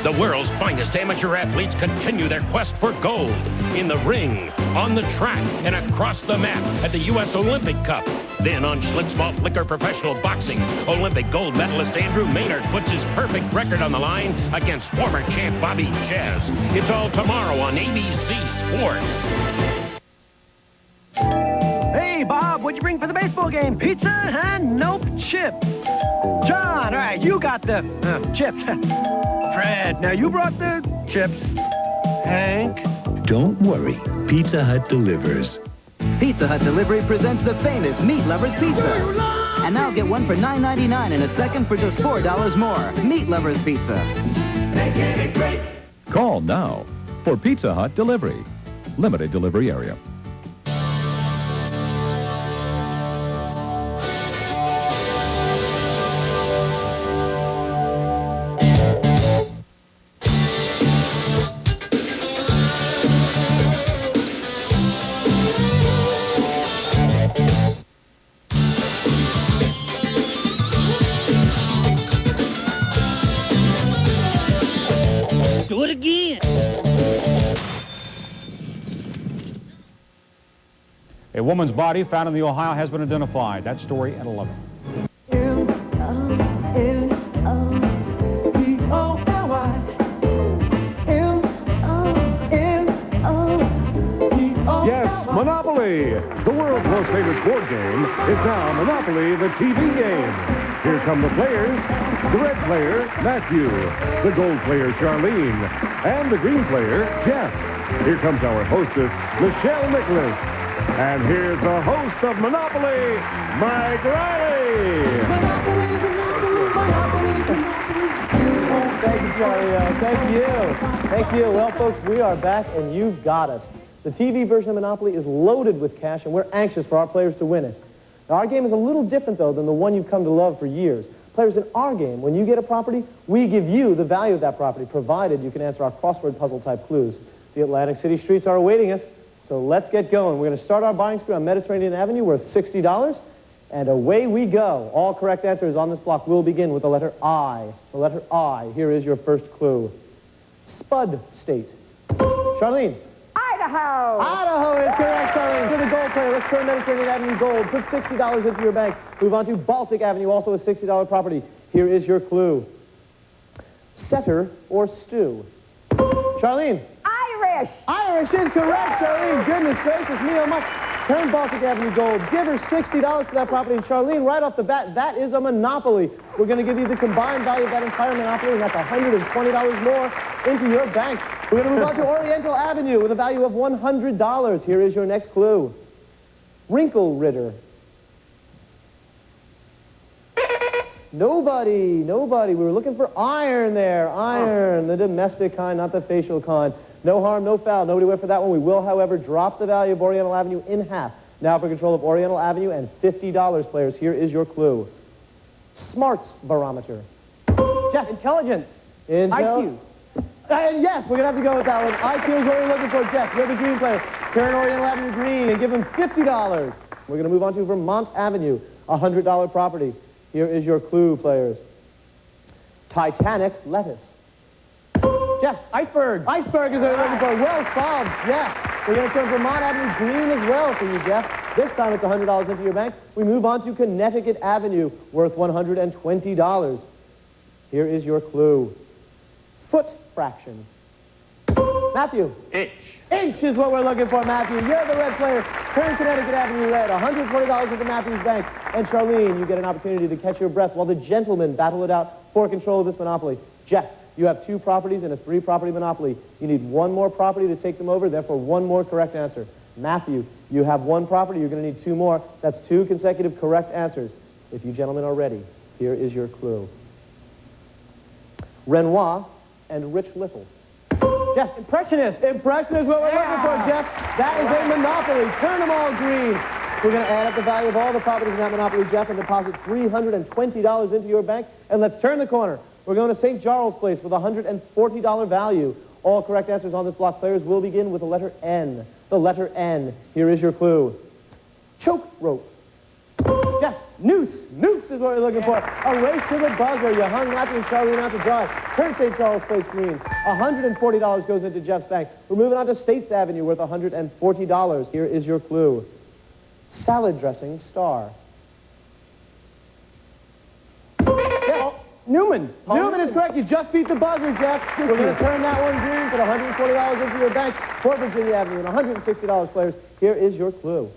The world's finest amateur athletes continue their quest for gold in the ring, on the track, and across the map at the U.S. Olympic Cup. Then on Schlitz Malt Liquor Professional Boxing, Olympic gold medalist Andrew Maynard puts his perfect record on the line against former champ Bobby Chaz. It's all tomorrow on ABC Sports. Hey, Bob, what'd you bring for the baseball game? Pizza? Huh? Nope, chips. John, all right, you got the chips. Fred, now you brought the chips. Hank? Don't worry, Pizza Hut delivers. Pizza Hut Delivery presents the famous Meat Lovers Pizza. And now get one for $9.99 and a second for just $4 more. Meat Lovers Pizza. Making it great. Call now for Pizza Hut delivery. Limited delivery area. Do it again. A woman's body found in the Ohio has been identified. That story at 11. Yes, Monopoly. The world's most famous board game is now Monopoly, the TV game. Here come the players. The red player, Matthew. The gold player, Charlene. And the green player, Jeff. Here comes our hostess, Michelle Nicholas. And here's the host of Monopoly, Mike Riley. Thank you, Charlie. Thank you. Thank you. Well, folks, we are back, and you've got us. The TV version of Monopoly is loaded with cash, and we're anxious for our players to win it. Now, our game is a little different, though, than the one you've come to love for years. Players, in our game, when you get a property, we give you the value of that property, provided you can answer our crossword puzzle-type clues. The Atlantic City streets are awaiting us, so let's get going. We're going to start our buying spree on Mediterranean Avenue, worth $60, and away we go. All correct answers on this block will begin with the letter I. The letter I. Here is your first clue. Spud State. Charlene. Idaho. Idaho is correct, Charlene. You're the gold player. Let's turn Mediterranean Avenue gold. Put $60 into your bank. Move on to Baltic Avenue, also a $60 property. Here is your clue. Setter or stew. Charlene. Irish. Irish is correct, Charlene. Goodness gracious me, oh my. Turn Baltic Avenue gold. Give her $60 for that property. And Charlene, right off the bat, that is a monopoly. We're going to give you the combined value of that entire monopoly, and that's $120 more into your bank. We're going to move on to Oriental Avenue with a value of $100. Here is your next clue. Wrinkle Ritter. Nobody. We were looking for iron there. Iron, the domestic kind, not the facial kind. No harm, no foul. Nobody went for that one. We will, however, drop the value of Oriental Avenue in half. Now for control of Oriental Avenue and $50, players. Here is your clue. Smarts Barometer. Jeff. Intelligence. IQ. Yes, we're going to have to go with that one. IQ is what we're looking for, Jeff. You're the green player. Turn Oriental Avenue green and give him $50. We're going to move on to Vermont Avenue, a $100 property. Here is your clue, players. Titanic lettuce. Jeff. Iceberg. Iceberg is what we're looking for. Well solved, Jeff. We're going to turn Vermont Avenue green as well for you, Jeff. This time it's $100 into your bank. We move on to Connecticut Avenue, worth $120. Here is your clue. Foot fraction. Matthew. Inch. Inch is what we're looking for, Matthew. You're the red player. Turn Connecticut Avenue red. $120 into Matthew's bank. And Charlene, you get an opportunity to catch your breath while the gentlemen battle it out for control of this monopoly. Jeff, you have 2 properties and a 3-property monopoly. You need 1 more property to take them over, therefore 1 more correct answer. Matthew, you have 1 property. You're going to need 2 more. That's 2 consecutive correct answers. If you gentlemen are ready, here is your clue. Renoir and Rich Little. Jeff. Impressionist. Impressionist is what we're looking for, Jeff. That is a monopoly. Turn them all green. We're going to add up the value of all the properties in that monopoly, Jeff, and deposit $320 into your bank. And let's turn the corner. We're going to St. Charles Place with a $140 value. All correct answers on this block, players, will begin with the letter N. The letter N. Here is your clue. Choke rope. Jeff, noose. Noose is what we're looking for. A race to the buzzer. You hung Matthew and Charlene out to dry. Turn St. Charles Place green. $140 goes into Jeff's bank. We're moving on to States Avenue worth $140. Here is your clue. Salad dressing star. Jeff, Newman. Newman is correct. You just beat the buzzer, Jeff. We're going to turn that one green, put $140 into your bank for Virginia Avenue and $160, players. Here is your clue.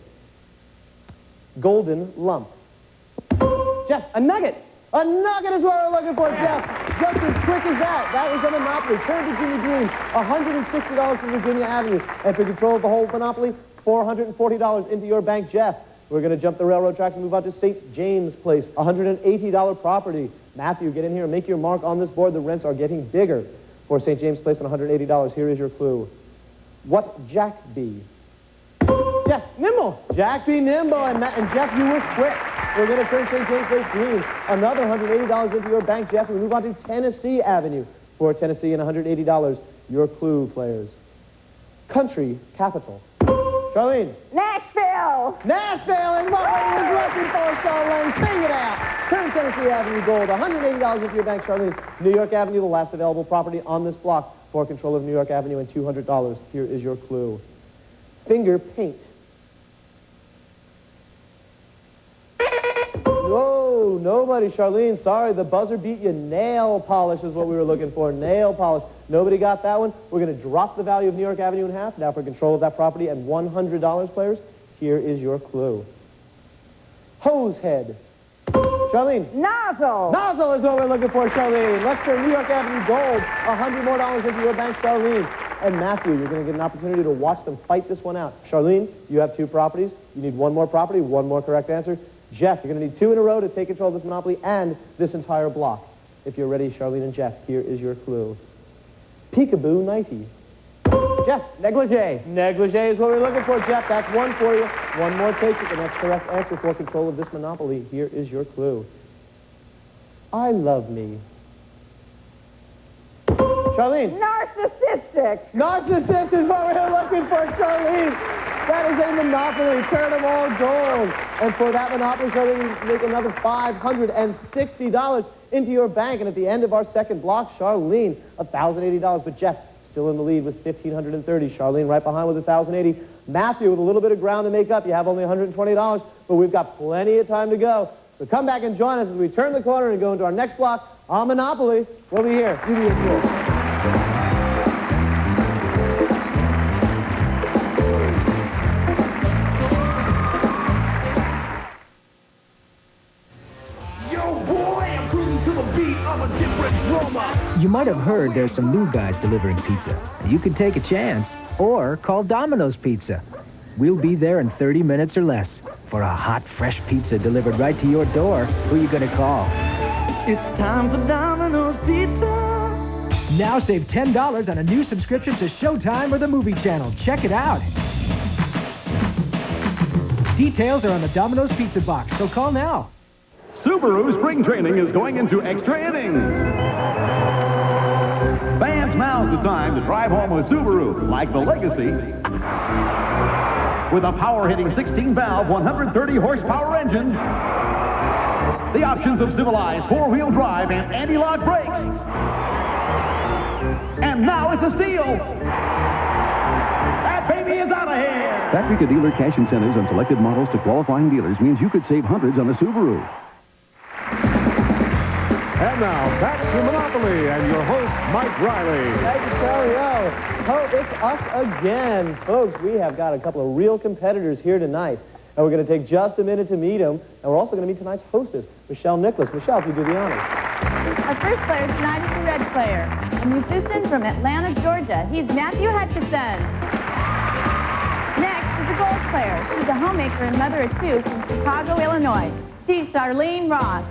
Golden lump. Jeff, a nugget. A nugget is what we're looking for, Jeff. Just as quick as that. That was a Monopoly. Turn Virginia green. $160 for Virginia Avenue. And for control of the whole Monopoly, $440 into your bank, Jeff. We're going to jump the railroad tracks and move on to St. James Place. $180 property. Matthew, get in here and make your mark on this board. The rents are getting bigger for St. James Place and $180. Here is your clue. What Jack be? Jeff, nimble. Jack be nimble. And Jeff, you were quick. We're going to turn St. James Place green. Another $180 into your bank, Jeff. We move on to Tennessee Avenue for Tennessee and $180. Your clue, players. Country capital. Charlene. Nashville. Nashville is what we're looking for, Charlene. Sing it out. Turn Tennessee Avenue gold. $180 into your bank, Charlene. New York Avenue, the last available property on this block for control of New York Avenue and $200. Here is your clue. Finger paint. Whoa, nobody, Charlene. Sorry, the buzzer beat you. Nail polish is what we were looking for. Nail polish. Nobody got that one. We're going to drop the value of New York Avenue in half. Now for control of that property and $100, players. Here is your clue. Hose head. Charlene. Nozzle. Nozzle is what we're looking for, Charlene. Let's turn New York Avenue gold. $100 more into your bank, Charlene. And Matthew, you're going to get an opportunity to watch them fight this one out. Charlene, you have 2 properties. You need 1 more property, 1 more correct answer. Jeff, you're going to need 2 in a row to take control of this Monopoly and this entire block. If you're ready, Charlene and Jeff, here is your clue. Peekaboo nightie. Jeff, negligee. Negligee is what we're looking for, Jeff. That's 1 for you. 1 more takes it, and that's correct answer for control of this Monopoly. Here is your clue. I love me. Charlene. Narcissistic. Narcissist is what we're looking for, Charlene. That is a Monopoly. Turn them all gold. And for that Monopoly, Charlene, you make another $560 into your bank. And at the end of our second block, Charlene, $1,080. But Jeff, still in the lead with $1,530. Charlene right behind with $1,080. Matthew with a little bit of ground to make up. You have only $120, but we've got plenty of time to go. So come back and join us as we turn the corner and go into our next block on Monopoly. We'll be here. You be here. You might have heard there's some new guys delivering pizza. You could take a chance or call Domino's Pizza. We'll be there in 30 minutes or less for a hot, fresh pizza delivered right to your door. Who you going to call? It's time for Domino's Pizza. Now save $10 on a new subscription to Showtime or the Movie Channel. Check it out. Details are on the Domino's Pizza box, so call now. Subaru spring training is going into extra innings. Fans, now's the time to drive home with Subaru, like the Legacy. With a power-hitting 16-valve, 130-horsepower engine, the options of civilized four-wheel drive and anti-lock brakes. And now it's a steal. That baby is out of here. Factory to dealer cash incentives on selected models to qualifying dealers means you could save hundreds on a Subaru. And now, back to Monopoly and your host, Mike Riley. Thank you, Charlie. Oh, it's us again. Folks, we have got a couple of real competitors here tonight. And we're going to take just a minute to meet them. And we're also going to meet tonight's hostess, Michelle Nicholas. Michelle, if you do the honors. Our first player tonight is the red player, a musician from Atlanta, Georgia. He's Matthew Hutchison. Next is the gold player. She's a homemaker and mother of 2 from Chicago, Illinois. She's Darlene Ross.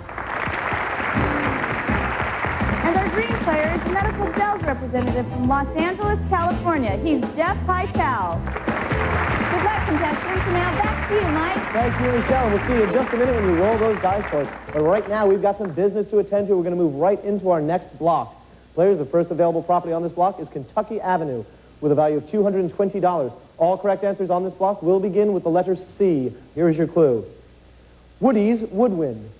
And our green player is a medical sales representative from Los Angeles, California. He's Jeff Hytel. Good luck, contestants. And now back to you, Mike. Thank you, Michelle. We'll see you in just a minute when you roll those dice for us. But right now, we've got some business to attend to. We're going to move right into our next block. Players, the first available property on this block is Kentucky Avenue with a value of $220. All correct answers on this block will begin with the letter C. Here is your clue. Woody's Woodwind.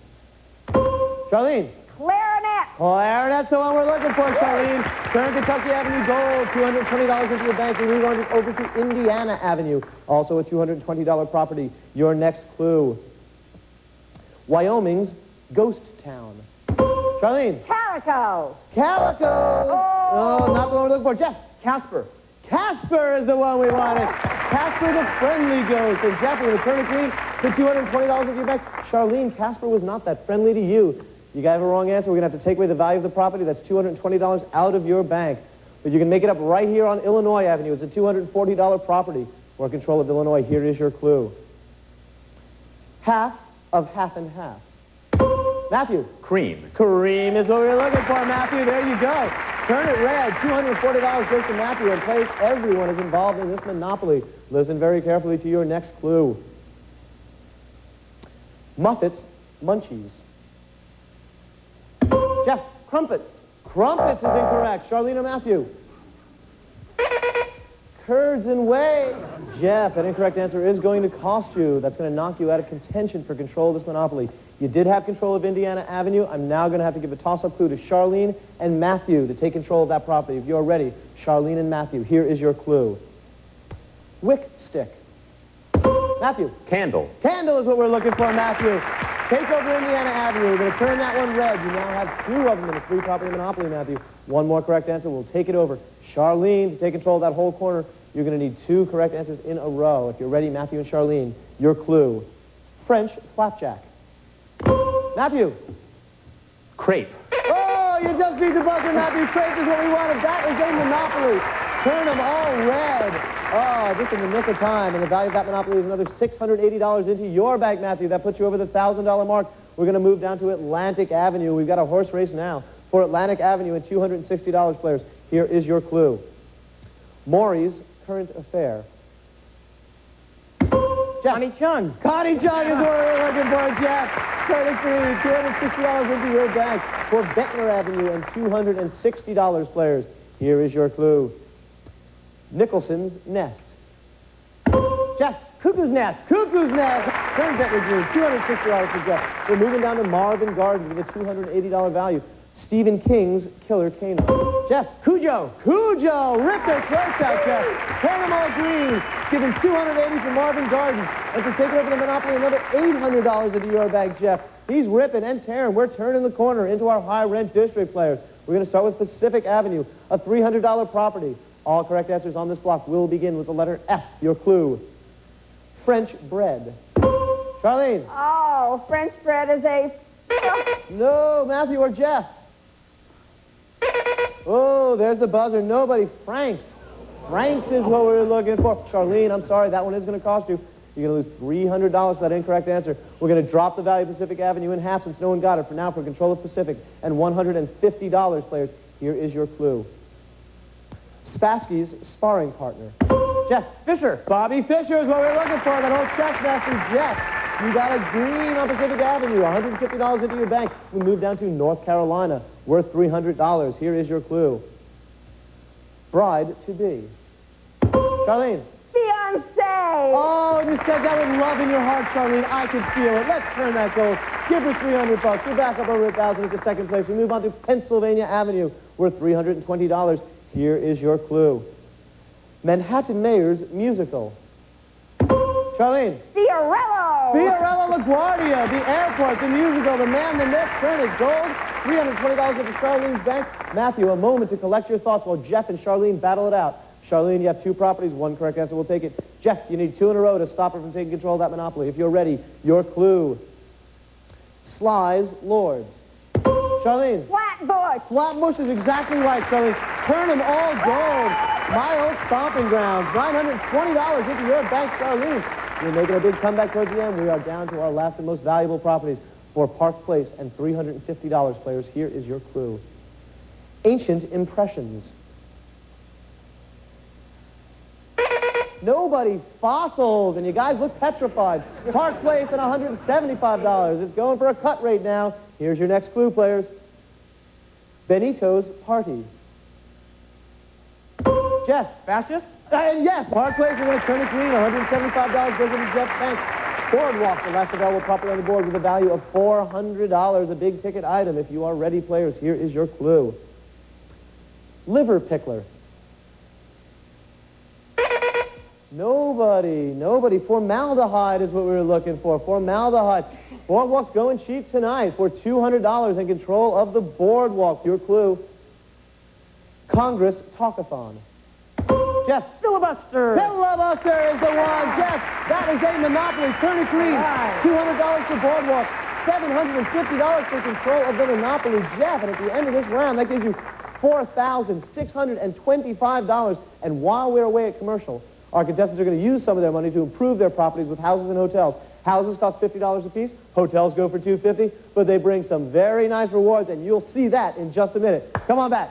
Charlene. Clarinet. Clarinet's the one we're looking for, Charlene. Turn Kentucky Avenue Gold, $220 into your bank. We move on over to Indiana Avenue, also a $220 property. Your next clue. Wyoming's Ghost Town. Charlene. Calico. Calico. Oh, not the one we're looking for. Jeff. Casper. Casper is the one we wanted. Casper the friendly ghost. And Jeff, we're going to turn it green for $220 into your bank. Charlene, Casper was not that friendly to you. You got a wrong answer. We're going to have to take away the value of the property. That's $220 out of your bank. But you can make it up right here on Illinois Avenue. It's a $240 property. We're in control of Illinois. Here is your clue. Half of half and half. Matthew. Cream. Cream is what we're looking for, Matthew. There you go. Turn it red. $240 goes to Matthew. In place, everyone is involved in this monopoly. Listen very carefully to your next clue. Muffets, Munchies. Jeff. Crumpets. Crumpets is incorrect. Charlene or Matthew? Curds and whey. Jeff, an incorrect answer is going to cost you. That's going to knock you out of contention for control of this monopoly. You did have control of Indiana Avenue. I'm now going to have to give a toss-up clue to Charlene and Matthew to take control of that property. If you're ready, Charlene and Matthew, here is your clue. Wick stick. Matthew. Candle. Candle is what we're looking for, Matthew. Take over Indiana Avenue. We're going to turn that one red. You now have two of them in a three-property monopoly, Matthew. One more correct answer. We'll take it over. Charlene, to take control of that whole corner, you're going to need two correct answers in a row. If you're ready, Matthew and Charlene, your clue. French flapjack. Matthew. Crepe. Oh, you just beat the buzzer, Matthew. Crepe is what we wanted. That is a monopoly. Turn them all red. Oh, just in the nick of time. And the value of that monopoly is another $680 into your bank, Matthew. That puts you over the $1,000 mark. We're going to move down to Atlantic Avenue. We've got a horse race now for Atlantic Avenue at $260, players. Here is your clue. Maury's Current Affair. Connie Chung. Connie Chung is what we're looking for, Jeff. Turn it green, $260 into your bank for Bettner Avenue and $260, players. Here is your clue. Nicholson's Nest. Jeff, Cuckoo's Nest. Cuckoo's Nest. Turn Bettner green, $260 for Jeff. We're moving down to Marvin Gardens with a $280 value. Stephen King's Killer Canine. Jeff. Cujo. Cujo. Rip their throats out, Jeff. Turn them all green. Give him $280 for Marvin Gardens. And for taking over the monopoly, another $800 into your bank, Jeff. He's ripping and tearing. We're turning the corner into our high-rent district, players. We're going to start with Pacific Avenue, a $300 property. All correct answers on this block will begin with the letter F, your clue. French bread. Charlene. Oh, French bread is a... No, Matthew or Jeff. Oh, there's the buzzer. Nobody. Frank's. Frank's is what we're looking for. Charlene, I'm sorry. That one is going to cost you. You're going to lose $300 for that incorrect answer. We're going to drop the value of Pacific Avenue in half since no one got it. For now, for control of Pacific and $150, players. Here is your clue. Spassky's sparring partner. Jeff. Fisher. Bobby Fisher is what we're looking for. That old chess master, Jeff. You got a green on Pacific Avenue, $150 into your bank. We move down to North Carolina, worth $300. Here is your clue. Bride-to-be. Charlene. Fiancé. Oh, you said that with love in your heart, Charlene. I can feel it. Let's turn that gold. Give her $300. We're back up over 1,000 into second place. We move on to Pennsylvania Avenue, worth $320. Here is your clue. Manhattan Mayor's Musical. Charlene. Fiorello. Fiorello LaGuardia, the airport, the musical, the man, the myth, turn it gold. $320 into Charlene's bank. Matthew, a moment to collect your thoughts while Jeff and Charlene battle it out. Charlene, you have two properties. One correct answer will take it. Jeff, you need two in a row to stop her from taking control of that monopoly. If you're ready, your clue. Sly's Lords. Charlene. Flatbush. Flatbush is exactly right, Charlene. Turn them all gold. My old stomping grounds. $920 into your bank, Charlene. We're making a big comeback towards the end. We are down to our last and most valuable properties for Park Place and $350, players. Here is your clue. Ancient Impressions. Nobody. Fossils. And you guys look petrified. Park Place and $175. It's going for a cut rate now. Here's your next clue, players. Benito's Party. Jeff. Fascist? Yes, Park Place, we're going to turn it green. $175 goes into Jeff's bank. Boardwalk, the last available property on the board with a value of $400, a big ticket item. If you are ready, players, here is your clue. Liver pickler. Nobody. Formaldehyde is what we were looking for. Formaldehyde. Boardwalk's going cheap tonight for $200 in control of the boardwalk. Your clue. Congress Talkathon. Jeff. Filibuster. Filibuster is the one. Jeff, that is a monopoly. Turn it green. $200 for boardwalk. $750 for control of the monopoly. Jeff, and at the end of this round, that gives you $4,625. And while we're away at commercial, our contestants are going to use some of their money to improve their properties with houses and hotels. Houses cost $50 a piece. Hotels go for $250, but they bring some very nice rewards, and you'll see that in just a minute. Come on back.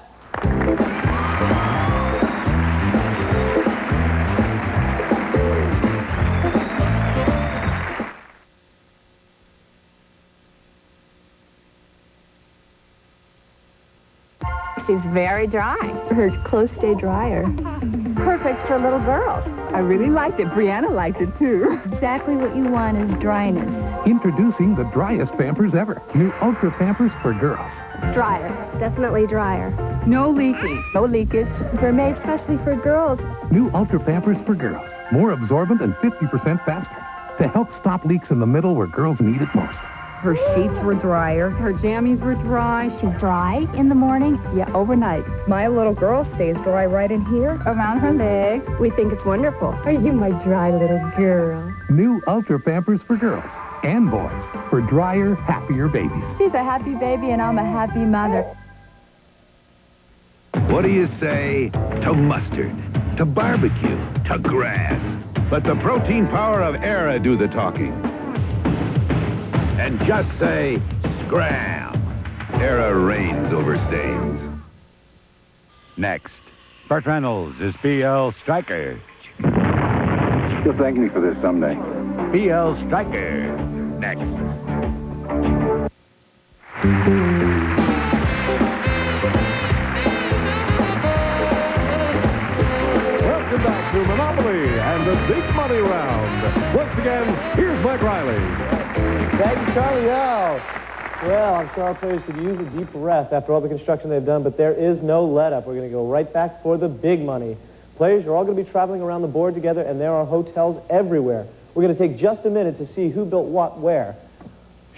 She's very dry. Her clothes stay drier. Perfect for little girls. I really liked it. Brianna liked it, too. Exactly what you want is dryness. Introducing the driest Pampers ever. New Ultra Pampers for girls. Drier. Definitely drier. No leaking. No leakage. They're made especially for girls. New Ultra Pampers for girls. More absorbent and 50% faster. To help stop leaks in the middle where girls need it most. Her sheets were drier. Her jammies were dry. She's dry in the morning. Yeah, overnight. My little girl stays dry right in here. Around her leg. We think it's wonderful. Are you my dry little girl? New Ultra Pampers for girls and boys. For drier, happier babies. She's a happy baby and I'm a happy mother. What do you say to mustard, to barbecue, to grass? Let the protein power of Era do the talking. And just say, scram. Era reigns over stains. Next, Burt Reynolds is BL Stryker. You'll thank me for this someday. BL Stryker. Next. Welcome back to Monopoly and the Big Money Round. Once again, here's Mike Riley. Thank you, Charlie. Well, I'm sure our players could use a deep breath after all the construction they've done, but there is no let-up. We're going to go right back for the big money. Players, you're all going to be traveling around the board together, and there are hotels everywhere. We're going to take just a minute to see who built what where.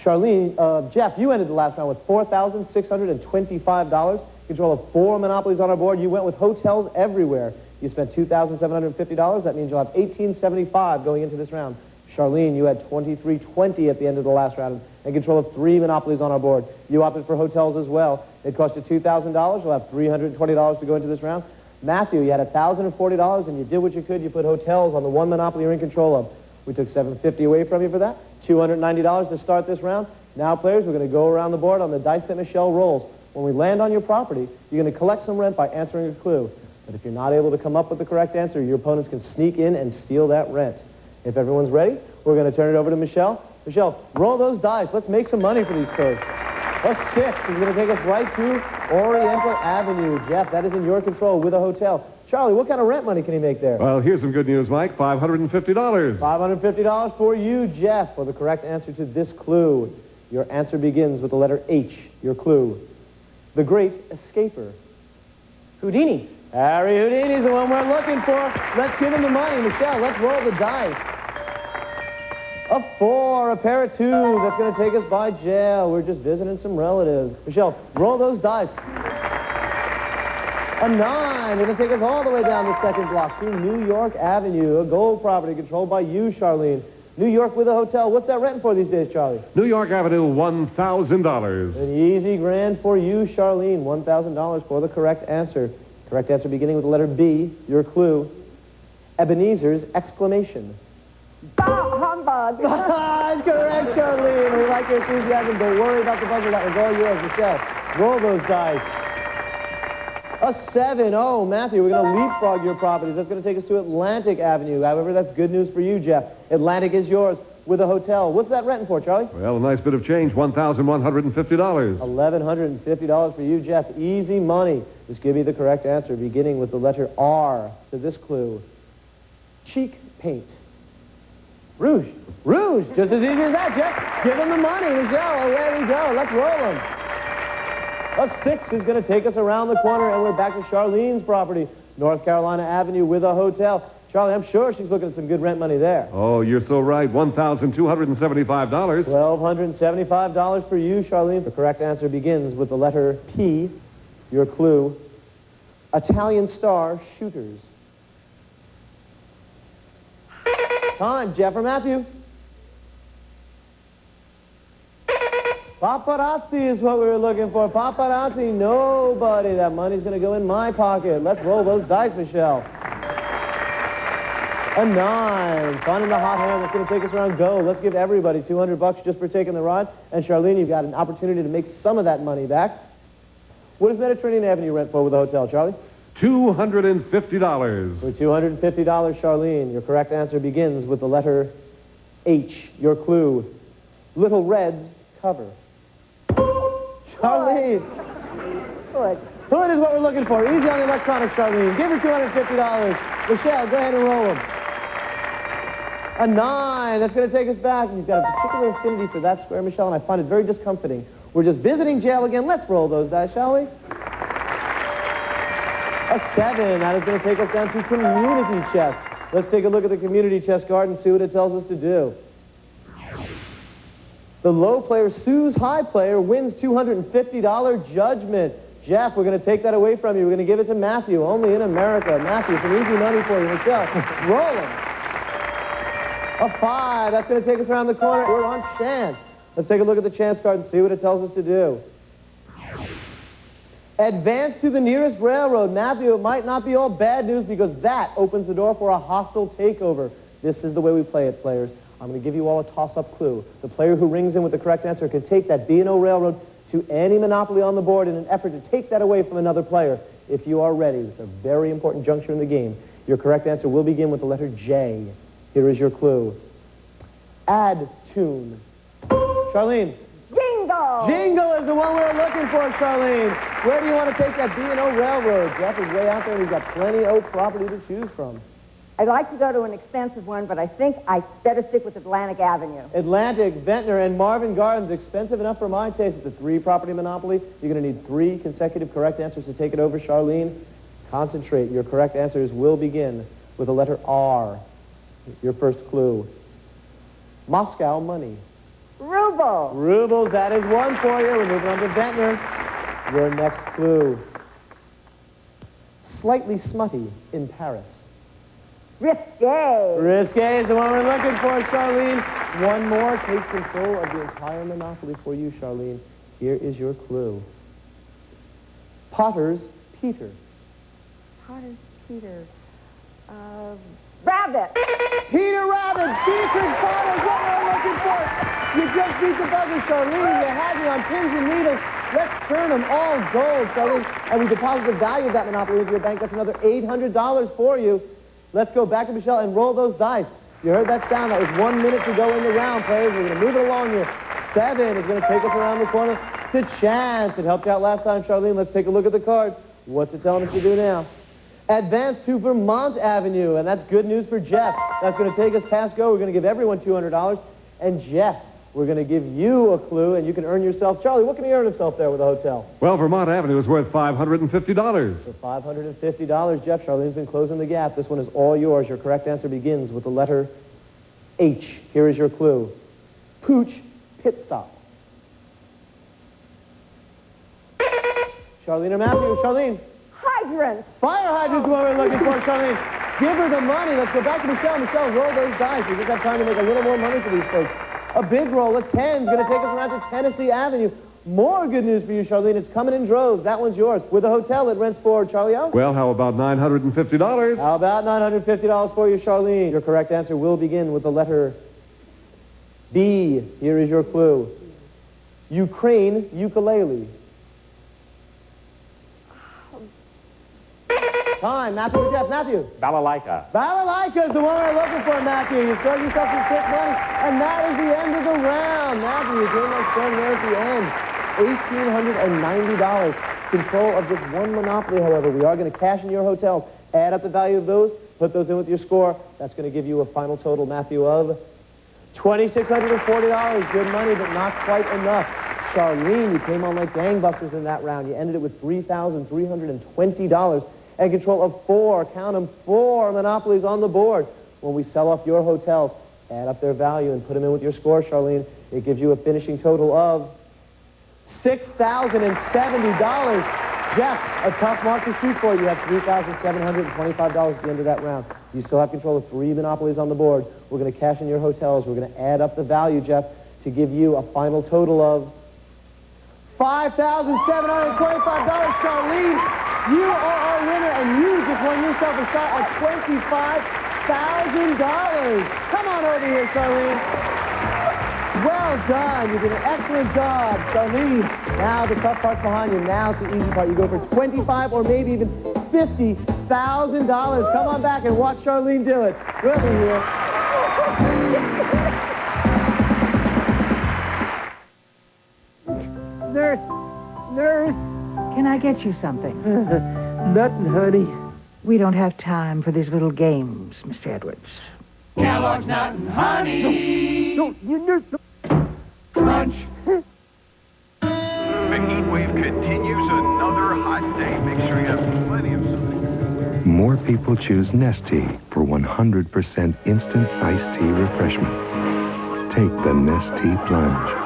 Charlene, Jeff, you ended the last round with $4,625. Control of 4 monopolies on our board. You went with hotels everywhere. You spent $2,750. That means you'll have $1,875 going into this round. Charlene, you had $23.20 at the end of the last round and control of 3 monopolies on our board. You opted for hotels as well. It cost you $2,000. You'll have $320 to go into this round. Matthew, you had $1,040 and you did what you could. You put hotels on the 1 monopoly you're in control of. We took $750 away from you for that. $290 to start this round. Now, players, we're going to go around the board on the dice that Michelle rolls. When we land on your property, you're going to collect some rent by answering a clue. But if you're not able to come up with the correct answer, your opponents can sneak in and steal that rent. If everyone's ready, we're going to turn it over to Michelle. Michelle, roll those dice. Let's make some money for these folks. A 6 is going to take us right to Oriental Avenue. Jeff, that is in your control with a hotel. Charlie, what kind of rent money can he make there? Well, here's some good news, Mike. $550. $550 for you, Jeff, for the correct answer to this clue. Your answer begins with the letter H. Your clue. The Great Escaper. Houdini. Harry Houdini's the one we're looking for. Let's give him the money. Michelle, let's roll the dice. A 4, a pair of 2s. That's going to take us by jail. We're just visiting some relatives. Michelle, roll those dice. A 9. Going to take us all the way down the second block to New York Avenue, a gold property controlled by you, Charlene. New York with a hotel. What's that renting for these days, Charlie? New York Avenue, $1,000. An easy grand for you, Charlene. $1,000 for the correct answer. Correct answer beginning with the letter B. Your clue. Ebenezer's exclamation. Bah, humbug. That's correct, Charlene. We like your enthusiasm. Don't worry about the buzzer. That was all yours, Michelle. Roll those dice. A 7. Oh, Matthew, we're going to leapfrog your properties. That's going to take us to Atlantic Avenue. However, that's good news for you, Jeff. Atlantic is yours with a hotel. What's that renting for, Charlie? Well, a nice bit of change, $1,150. $1,150 for you, Jeff. Easy money. Just give me the correct answer, beginning with the letter R to this clue. Cheek paint. Rouge. Rouge, just as easy as that, Jeff. Give him the money, Michelle. Away we go. Let's roll him. A 6 is going to take us around the corner, and we're back to Charlene's property, North Carolina Avenue with a hotel. Charlie, I'm sure she's looking at some good rent money there. Oh, you're so right. $1,275. $1,275 for you, Charlene. The correct answer begins with the letter P. Your clue, Italian Star Shooters. Time, Jeff or Matthew? Paparazzi is what we were looking for. Paparazzi, nobody. That money's going to go in my pocket. Let's roll those dice, Michelle. A 9. Finding the hot hand that's going to take us around. Go. Let's give everybody $200 just for taking the ride. And Charlene, you've got an opportunity to make some of that money back. What does Mediterranean Avenue rent for with the hotel, Charlie? $250. For $250, Charlene, your correct answer begins with the letter H. Your clue, Little Red's cover. Charlene. Good. Hood is what we're looking for. Easy on the electronics, Charlene. Give her $250. Michelle, go ahead and roll them. A 9. That's going to take us back. You've got a particular affinity for that square, Michelle, and I find it very discomforting. We're just visiting jail again. Let's roll those dice, shall we? A 7. That is going to take us down to community chest. Let's take a look at the community chest card and see what it tells us to do. The low player sues high player, wins $250 judgment. Jeff, we're going to take that away from you. We're going to give it to Matthew, only in America. Matthew, some easy money for you. Michelle, rolling. A 5. That's going to take us around the corner. We're on chance. Let's take a look at the chance card and see what it tells us to do. Advance to the nearest railroad. Matthew, it might not be all bad news because that opens the door for a hostile takeover. This is the way we play it, players. I'm going to give you all a toss-up clue. The player who rings in with the correct answer can take that B&O Railroad to any monopoly on the board in an effort to take that away from another player. If you are ready, it's a very important juncture in the game. Your correct answer will begin with the letter J. Here is your clue. Add tune. Charlene. Jingle! Jingle is the one we're looking for, Charlene. Where do you want to take that B&O Railroad? Jeff is way out there, and he's got plenty of property to choose from. I'd like to go to an expensive one, but I think I better stick with Atlantic Avenue. Atlantic, Ventnor, and Marvin Gardens. Expensive enough for my taste. It's a 3-property monopoly. You're going to need 3 consecutive correct answers to take it over, Charlene. Concentrate. Your correct answers will begin with the letter R. Your first clue. Moscow money. Ruble. Rubles, that is 1 for you. We're moving on to Ventnor. Your next clue. Slightly smutty in Paris. Risque. Risque is the one we're looking for, Charlene. 1 more takes control of the entire monopoly for you, Charlene. Here is your clue. Potter's Peter. Potter's Peter. Rabbit. Peter Rabbit. Peter's Potter is what we're looking for. You just beat the buzzer, Charlene. You had me on pins and needles. Let's turn them all gold, Charlene. And we deposit the value of that monopoly into your bank. That's another $800 for you. Let's go back to Michelle and roll those dice. You heard that sound? That was 1 minute to go in the round, players. We're going to move it along here. 7 is going to take us around the corner to chance. It helped you out last time, Charlene. Let's take a look at the card. What's it telling us to do now? Advance to Vermont Avenue, and that's good news for Jeff. That's going to take us past go. We're going to give everyone $200. And Jeff, we're going to give you a clue, and you can earn yourself. Charlie, what can he earn himself there with a hotel? Well, Vermont Avenue is worth $550. For $550, Jeff, Charlene's been closing the gap. This one is all yours. Your correct answer begins with the letter H. Here is your clue. Pooch Pit Stop. Charlene or Matthew? Charlene. Hydrant. Fire hydrant's what we're looking for, Charlene. Give her the money. Let's go back to Michelle. Michelle, roll those dice. We just have time to make a little more money for these folks. A big roll, a 10 is going to take us around to Tennessee Avenue. More good news for you, Charlene. It's coming in droves. That one's yours. With a hotel, it rents for Charlie O. Well, how about $950? How about $950 for you, Charlene? Your correct answer will begin with the letter B. Here is your clue. Ukraine ukulele. Time. Matthew or Jeff? Matthew. Balalaika. Balalaika is the one we're looking for, Matthew. You start yourself some quick money, and that is the end of the round. Matthew, you came up strong there at the end. $1,890. Control of just one monopoly, however. We are going to cash in your hotels. Add up the value of those, put those in with your score. That's going to give you a final total, Matthew, of $2,640. Good money, but not quite enough. Charlene, you came on like gangbusters in that round. You ended it with $3,320 and control of 4, count them, 4 monopolies on the board. When we sell off your hotels, add up their value and put them in with your score, Charlene. It gives you a finishing total of $6,070. Jeff, a tough mark to shoot for. You have $3,725 at the end of that round. You still have control of 3 monopolies on the board. We're going to cash in your hotels. We're going to add up the value, Jeff, to give you a final total of $5,725. Charlene, you are our winner, and you just won yourself a shot at $25,000. Come on over here, Charlene. Well done. You did an excellent job, Charlene. Now the tough part's behind you. Now it's the easy part. You go for $25,000 or maybe even $50,000. Come on back and watch Charlene do it. We'll be here. Nurse, can I get you something? Nothing, honey. We don't have time for these little games, Mr. Edwards. Kellogg's Nut and Honey. No, you nurse. Crunch. The heat wave continues another hot day. Make sure you have plenty of something. More people choose Nestea for 100% instant iced tea refreshment. Take the Nestea plunge.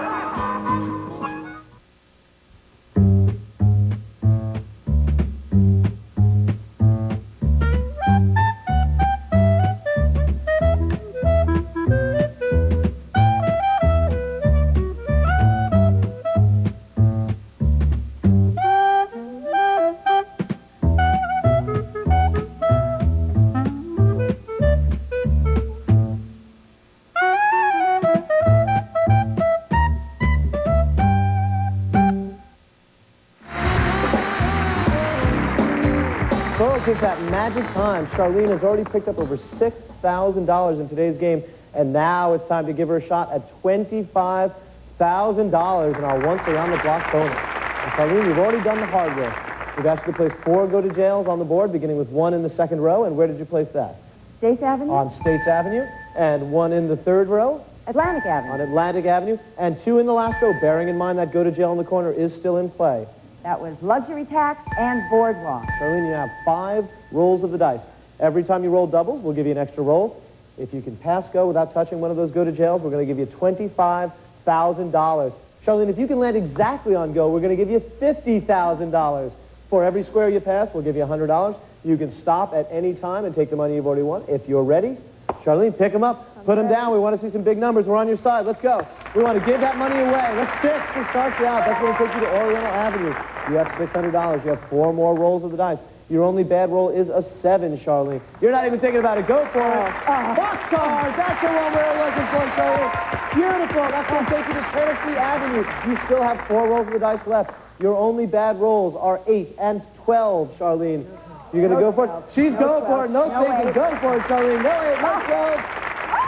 Folks, it's that magic time. Charlene has already picked up over $6,000 in today's game, and now it's time to give her a shot at $25,000 in our once on the block bonus. And Charlene, you've already done the hard work. We've asked you to place 4 go-to-jails on the board, beginning with 1 in the second row. And where did you place that? States Avenue? On States Avenue. And 1 in the third row? Atlantic Avenue. On Atlantic Avenue. And 2 in the last row, bearing in mind that go-to-jail in the corner is still in play. That was luxury tax and boardwalk. Charlene, you have 5 rolls of the dice. Every time you roll doubles, we'll give you an extra roll. If you can pass go without touching one of those go-to-jails, we're going to give you $25,000. Charlene, if you can land exactly on go, we're going to give you $50,000. For every square you pass, we'll give you $100. You can stop at any time and take the money you've already won. If you're ready, Charlene, pick them up, put them down. We want to see some big numbers. We're on your side. Let's go. We want to give that money away. Let's 6 to start you out. That's going to take you to Oriental Avenue. You have $600. You have 4 more rolls of the dice. Your only bad roll is a 7, Charlene. You're not even thinking about it. Go for it. Boxcars. That's the one we're looking for, Charlene. Beautiful. That's going to take you to Tennessee Avenue. You still have 4 rolls of the dice left. Your only bad rolls are 8 and 12, Charlene. You're going to go for it? She's going for it. No thinking. Go for it, Charlene. No 8, no 12.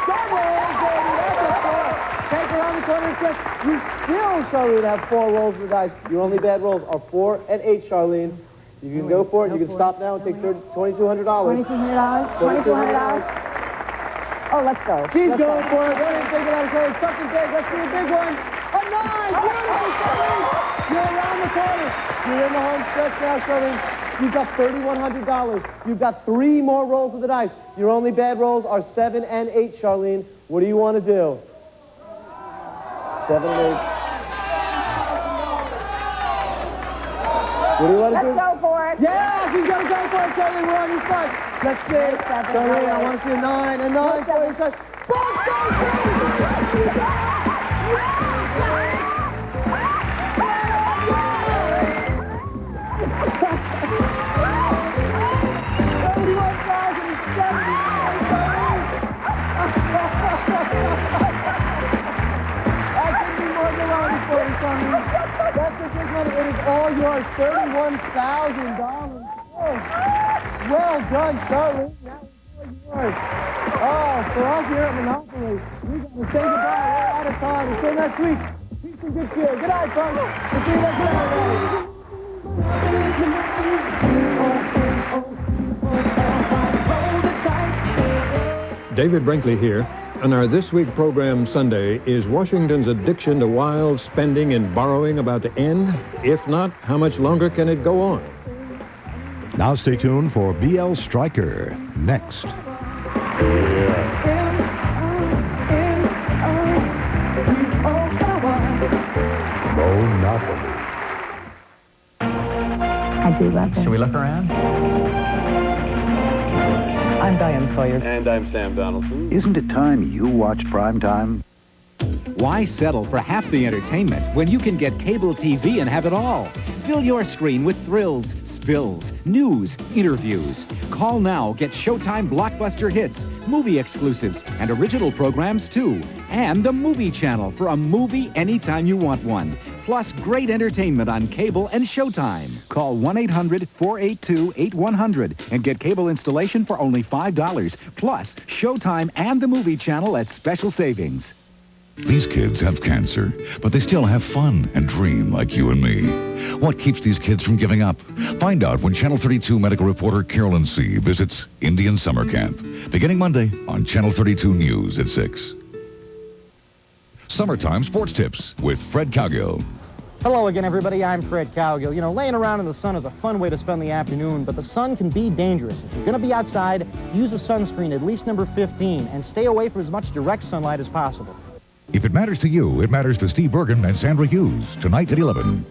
Double, baby. That's a 4. Take her on the corner and check. You still, Charlene, have 4 rolls of the dice. Your only bad rolls are 4 and 8, Charlene. You can go for it. You can stop now and take $2,200. $2,200? $2,200? Oh, let's go. She's going for it. Don't even think about it, Charlene. Something big. Let's see a big one. A 9. Beautiful, Charlene. You're around the corner. You're in the home stretch now, Charlene. You've got $3,100. You've got 3 more rolls of the dice. Your only bad rolls are 7 and 8, Charlene. What do you want to do? 7 and 8. What do you want to do? Let's go for it. Yeah, she's going to go for it, Charlene. We're on your side. Let's see. Charlene, I want to see a 9 and 9 for your side. Box goes That's the big money. It is all yours. $31,000. Oh, well done, Charlene. That was all yours. Oh, for us here at Monopoly, we got to say goodbye. We're out of time. Until next week. Peace and good cheer. Good night, folks. We'll see you next David Brinkley here. On our This Week program Sunday, is Washington's addiction to wild spending and borrowing about to end? If not, how much longer can it go on? Now stay tuned for BL Stryker next. Monopoly. I do love it. Should we look around? I'm Diane Sawyer. And I'm Sam Donaldson. Isn't it time you watched Prime Time? Why settle for half the entertainment when you can get cable TV and have it all? Fill your screen with thrills, spills, news, interviews. Call now, get Showtime blockbuster hits, movie exclusives, and original programs too. And the Movie Channel for a movie anytime you want one. Plus great entertainment on cable and Showtime. Call 1-800-482-8100 and get cable installation for only $5. Plus Showtime and the Movie Channel at special savings. These kids have cancer, but they still have fun and dream like you and me. What keeps these kids from giving up? Find out when Channel 32 medical reporter Carolyn C. visits Indian Summer Camp, beginning Monday on Channel 32 News at 6. Summertime Sports Tips with Fred Cowgill. Hello again, everybody. I'm Fred Cowgill. You know, laying around in the sun is a fun way to spend the afternoon, but the sun can be dangerous. If you're going to be outside, use a sunscreen, at least number 15, and stay away from as much direct sunlight as possible. If it matters to you, it matters to Steve Bergen and Sandra Hughes, tonight at 11.